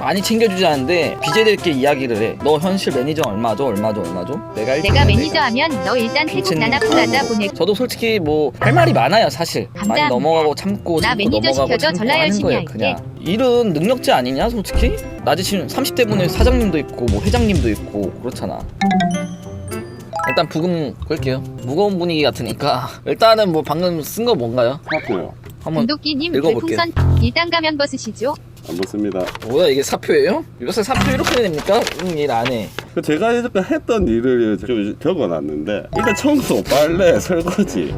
많이 챙겨주지 않는데 BJ들끼리 이야기를 해. 너 현실 매니저 얼마 줘? 얼마 줘? 얼마 줘? 내가 매니저 하면 너 일단 태국 나나 프라자 보내. 저도 솔직히 뭐 할 말이 많아요 사실. 많이 감사합니다. 넘어가고 참고 나 매니저 넘어가고 시켜줘. 참고 전화 하는 열심히 거예요 할게. 그냥. 일은 능력제 아니냐 솔직히? 나 지금 30대 분에 사장님도 있고 뭐 회장님도 있고 그렇잖아. 일단 부금 끌게요. 무거운 분위기 같으니까 일단은 뭐 방금 쓴 거 뭔가요? 사표요. 한번 김도끼님 읽어볼게요. 별풍선 일단 가면 벗으시죠. 안 붙습니다. 뭐야 이게 사표예요? 요새 사표 이렇게 됩니까? 일 안 해. 그 제가 이렇게 했던 일을 좀 적어놨는데 일단 청소, 빨래, 설거지.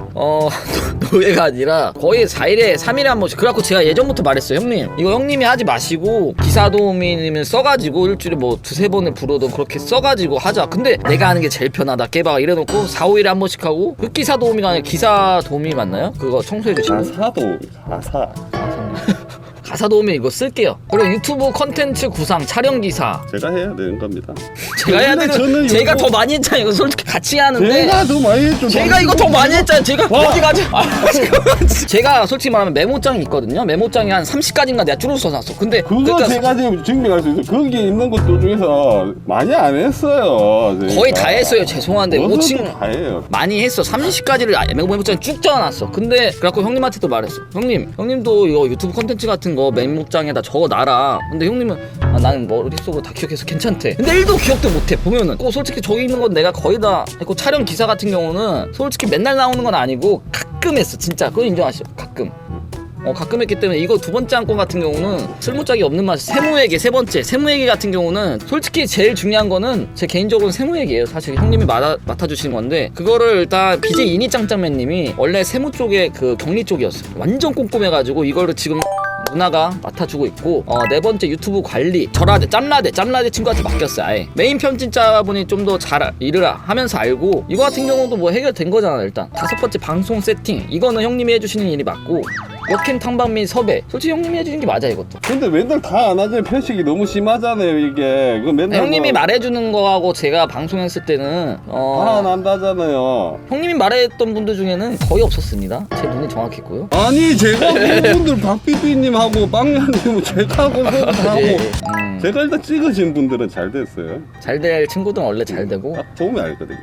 노예가 아니라 거의 4일에 3일에 한 번씩. 그래갖고 제가 예전부터 말했어요. 형님 이거 형님이 하지 마시고 기사도우미님을 써가지고 일주일에 뭐 두세 번을 부르든 그렇게 써가지고 하자. 근데 내가 하는 게 제일 편하다 깨바가 이래놓고 4, 5일에 한 번씩 하고 흑기사도우미가 아니라 기사도우미 맞나요? 그거 청소해주시고 가사도 가사. 가사도우미 이거 쓸게요. 그리고 유튜브 컨텐츠 구상 촬영기사 제가 해야 되는 겁니다. 제가 해야 근데 되는 저는 제가 요거- 더 많이 했잖아요. 이거 솔직히 같이 하는데 제가 더 많이 했죠. 제가 이거 더 많이 했잖아요. 제가 와. 어디 가지? 잠깐만. 제가 솔직히 말하면 메모장이 있거든요. 메모장이 한 30가지인가 내가 줄여서 놨어. 근데 그거 그러니까 제가 지금 증명할 수 있어요. 거기에 있는 것도 중에서 많이 안 했어요. 제가. 거의 다 했어요. 죄송한데 뭐든 5층 다 해요. 많이 했어. 30가지를 메모장에 쭉 적어놨어. 근데 그래갖고 형님한테도 말했어. 형님도 이거 유튜브 컨텐츠 같은 거 메모장에다 적어놔라. 근데 형님은 나는 머릿속으로 다 기억해서 괜찮대. 근데 1도 기억도 못해. 보면은 솔직히 저기 있는 건 내가 거의 다 했고 촬영 기사 같은 경우는 솔직히 맨날 나오는 건 아니고 가끔 했어. 진짜 그건 인정하시죠. 가끔. 가끔 했기 때문에 이거 두 번째 안건 같은 경우는 쓸모짝이 없는 맛. 세무회계 세 번째 세무회계 같은 경우는 솔직히 제일 중요한 거는 제 개인적으로는 세무회계예요. 사실 형님이 맡아주신 건데 그거를 일단 BJ 이니짱짱맨님이 원래 세무 쪽에 그 경리 쪽이었어요. 완전 꼼꼼해가지고 이거를 지금 누나가 맡아주고 있고 네 번째 유튜브 관리 짬라데 친구한테 맡겼어요. 아예 메인 편집자분이 좀 더 잘 일을 하면서 알고 이거 같은 경우도 뭐 해결된 거잖아. 일단 다섯 번째 방송 세팅 이거는 형님이 해주시는 일이 맞고 역캠 탐방 및 섭외 솔직히 형님이 해주는 게 맞아 이것도. 근데 맨날 다 안 하잖아요. 편식이 너무 심하잖아요 이게. 그 맨날 형님이 말해주는 거하고 제가 방송했을 때는 다안 한다잖아요. 형님이 말했던 분들 중에는 거의 없었습니다. 제 눈이 정확했고요. 아니 제가 그분들 박비비님하고 빵야님은 제가 하고 하고 예. 제가 일단 찍으신 분들은 잘 됐어요. 잘 될 친구들은 원래 잘 되고. 딱 보면 알거든요.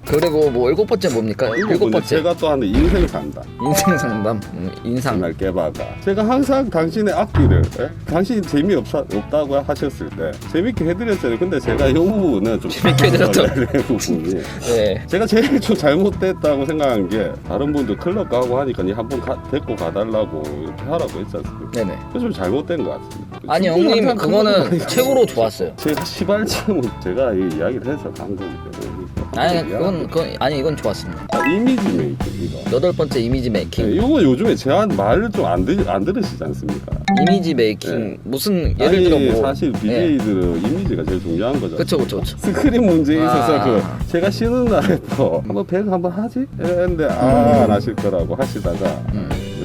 그리고 뭐 일곱 번째 뭡니까? 일곱 번째 제가 또 하는 인생 산다. 인생 상담. 인상. 정말 깨바가. 제가 항상 당신의 앞길을 당신이 재미없다고 하셨을 때 재밌게 해드렸잖아요. 근데 제가 이 부분은 좀 재밌게 해드렸죠. 부분이 네. 제가 제일 좀 잘못됐다고 생각한 게 다른 분들 클럽 가고 하니까 한번 데리고 가달라고 이렇게 하라고 했지 않습니까? 네네. 그래서 좀 잘못된 것 같습니다. 아니 형님 그거는 최고로 좋았어요. 제가 시발점은 제가 이 이야기를 해서 간 거기 때문에. 아니 이건 좋았습니다. 이미지 메이킹 이거. 여덟 번째 이미지 네, 메이킹. 이거 요즘에 제한 말을 좀 안 들으시지 않습니까? 이미지 메이킹 네. 무슨 예를 아니, 들어 뭐 사실 BJ들은 이미지가 제일 중요한 거죠. 그쵸. 스크린 문제에 있어서 아. 제가 쉬는 날에도 한번 배그 한번 하지? 이랬는데 안 하실 거라고 하시다가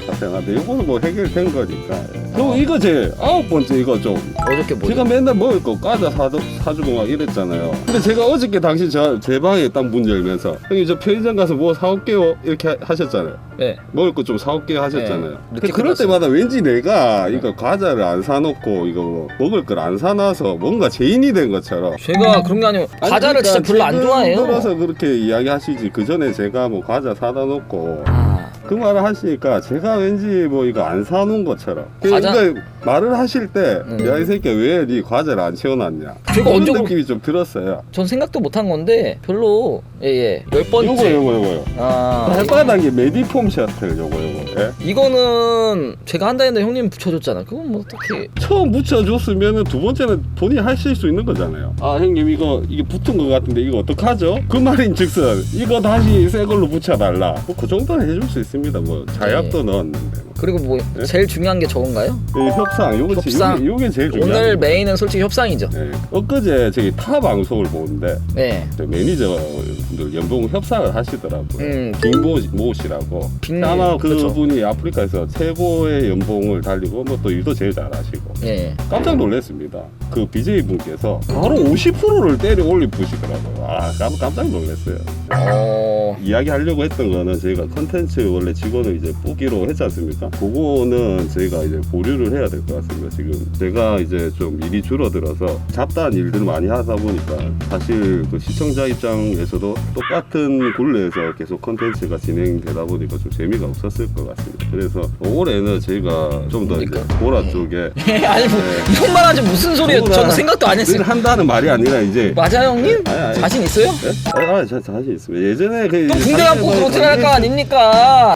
사퇴하는데 이거는 뭐 해결된 거니까. 그리고 이거 제 9번째 이거 좀 어저께 뭐 제가 맨날 먹을 거 과자 사주고 막 이랬잖아요. 근데 제가 어저께 당신 제 방에 딱 문 열면서 형님 저 편의점 가서 뭐 사올게요 이렇게 하셨잖아요. 네. 먹을 거 좀 사올게요 하셨잖아요. 네. 근데 늦게 그럴 끝났어요. 때마다 왠지 내가 이거 과자를 안 사놓고 이거 뭐 먹을 걸 안 사놔서 뭔가 죄인이 된 것처럼. 제가 그런 게 아니고 과자를 진짜 별로 안 좋아해요. 들어서 그렇게 이야기하시지. 그 전에 제가 뭐 과자 사다 놓고 그 말을 하시니까 제가 왠지 뭐 이거 안 사놓은 것처럼. 과자? 그러니까 말을 하실 때 야 이 새끼야 왜 네 과자를 안 채워놨냐. 제가 그런 언제 느낌이 좀 들었어요. 전 생각도 못한 건데 별로 열 번째 요거요. 발바닥에 메디폼 셔틀 요거. 예? 이거는 제가 한다 했는데 형님 붙여줬잖아. 그건 뭐 어떻게 처음 붙여줬으면 두 번째는 본인이 하실 수 있는 거잖아요. 아 형님 이게 붙은 거 같은데 이거 어떡하죠? 그 말인즉슨 이거 다시 새 걸로 붙여달라. 뭐 그 정도는 해줄 수 있습니다. 뭐 자약도 넣었는데. 그리고 뭐 네? 제일 중요한 게 저건가요? 협상 협상. 요게 제일 중요한. 오늘 메인은 솔직히 협상이죠. 네. 엊그제 저기 타 방송을 보는데 네. 매니저분들 연봉 협상을 하시더라고요. 빅모 씨라고. 빅모, 아마 그렇죠. 그분이 아프리카에서 최고의 연봉을 달리고 뭐 또 일도 제일 잘하시고. 네. 깜짝 놀랐습니다. 그 BJ 분께서 바로 50%를 때려 올리시더라고요. 아 깜짝 놀랐어요. 이야기하려고 했던 거는 저희가 컨텐츠 원래 직원을 이제 뽑기로 했지 않습니까? 않습니까? 그거는 저희가 이제 보류를 해야 될 것 같습니다. 지금 제가 이제 좀 일이 줄어들어서 잡다한 일들을 많이 하다 보니까 사실 그 시청자 입장에서도 똑같은 굴레에서 계속 컨텐츠가 진행되다 보니까 좀 재미가 없었을 것 같습니다. 그래서 올해는 저희가 좀 더 이제 보라 쪽에 아니 뭐 이런 말 하지 무슨 소리예요? 저는 생각도 안 했어요. 한다는 말이 아니라 이제 맞아요 형님? 아니. 자신 있어요? 네? 저 자신 있습니다. 예전에 그 또 군대 갖고 그렇게 할 거 아닙니까?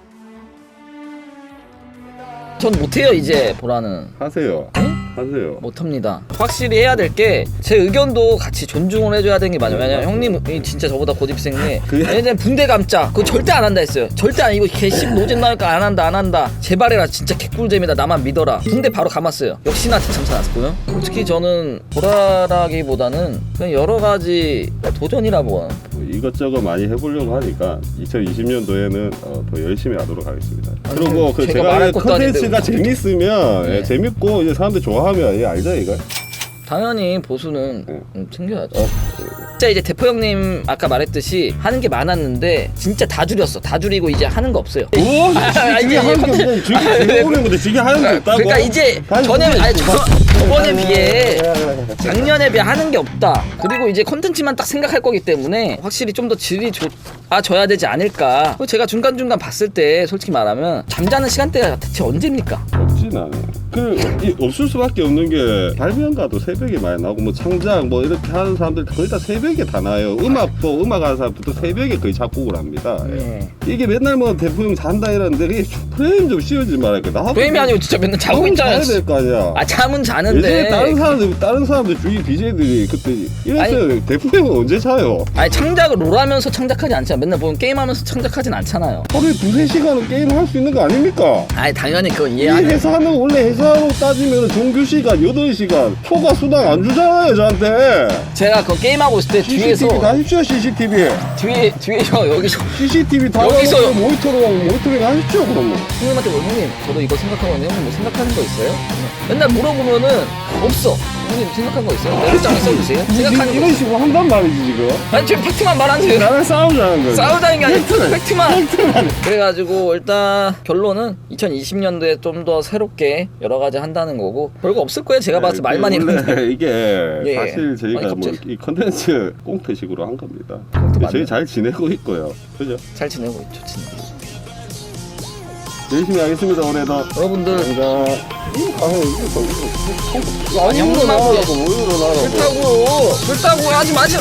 전 못해요 이제 보라는. 하세요. 하세요. 못합니다. 확실히 해야 될 게 제 의견도 같이 존중을 해줘야 되는 게 맞아요. 왜냐면 형님이 진짜 저보다 고집생인데 얘는 군대 감자 그거 절대 안 한다 했어요. 절대 안. 이거 개씹 노잼 나니까 안 한다. 제발 해라. 진짜 개꿀잼이다. 나만 믿어라. 군대 바로 감았어요. 역시나 대참사 났고요. 솔직히 저는 보라라기보다는 그냥 여러 가지 도전이라고. 이것저것 많이 해보려고 하니까 2020년도에는 더 열심히 하도록 하겠습니다. 그리고 그 제가 말할 제가 것도 아닌데 컨텐츠가 재밌으면 네. 예, 재밌고 이제 사람들 좋아하면 알죠 이거. 당연히 보수는 네. 챙겨야죠. 진짜 이제 대포 형님 아까 말했듯이 하는 게 많았는데 진짜 다 줄였어. 다 줄이고 이제 하는 거 없어요. 오, 저게 하는 게 없네. 저게 오는 건데 저게 하는 게 없다고. 그러니까 이제 저번에 비해 작년에 비해 하는 게 없다. 그리고 이제 컨텐츠만 딱 생각할 거기 때문에 확실히 좀 더 질이 좋아져야 되지 않을까. 제가 중간중간 봤을 때 솔직히 말하면 잠자는 시간대가 대체 언제입니까? 없진 않아요. 없을 수밖에 없는 게 발명가도 새벽에 많이 나오고 뭐 창작 뭐 이렇게 하는 사람들 거의 다 새벽에 다 나와요. 음악도 음악하는 사람들도 새벽에 거의 작곡을 합니다. 이게 맨날 뭐 대표님 잔다 이러는데 그게 프레임 좀 씌우지 말아야 나 프레임이 아니고 진짜 맨날 자고 있잖아요. 자야 될 거 아니야. 아 잠은 자는데. 예전에 다른 사람들 주위 BJ들이 그때 이랬어요. 대표님은 언제 자요? 아니 창작을 롤하면서 창작하지 않잖아. 맨날 보면 게임하면서 창작하진 않잖아요. 하루에 2-3시간은 게임을 할 수 있는 거 아닙니까? 아니 당연히 그건 이 이해하는. 회사는 원래 회사로 따지면 정규 시간 8시간 초과 수당 안 주잖아요 저한테. 제가 그 게임하고 있을 때 CCTV 뒤에서 다십시오 CCTV. 뒤에서 여기서 CCTV 다 여기서- 모니터링 하십시오 그러면. 형님한테 뭐 형님 저도 이거 생각하고 있는데 형님 뭐 생각하는 거 있어요? 맨날 물어보면은 없어. 형님 생각한 거 있어요? 메모장에 써주세요. 생각하는 거 이런 있어요? 식으로 한단 말이지 지금. 아니 지금 팩트만 말하세요. 나랑 싸우자는 거지. 싸우자는 게 아니라 팩트를. 팩트만. 팩트만. 그래가지고 일단 결론은 2020년도에 좀 더 새롭게 여러 가지 한다는 거고 별거 없을 거예요. 제가 봤을 때 말만 있는데. 원래 이게 예. 사실 저희가 아니, 뭐 갑자기. 이 컨텐츠 꽁트식으로 한 겁니다. 맞네. 저희 잘 지내고 있고요. 그죠? 잘 지내고 있죠, 진짜. 열심히 하겠습니다 올해도. 여러분들 감사합니다. 아니, 형도 나고 뭐 이러라고. 싫다고 하지 마세요.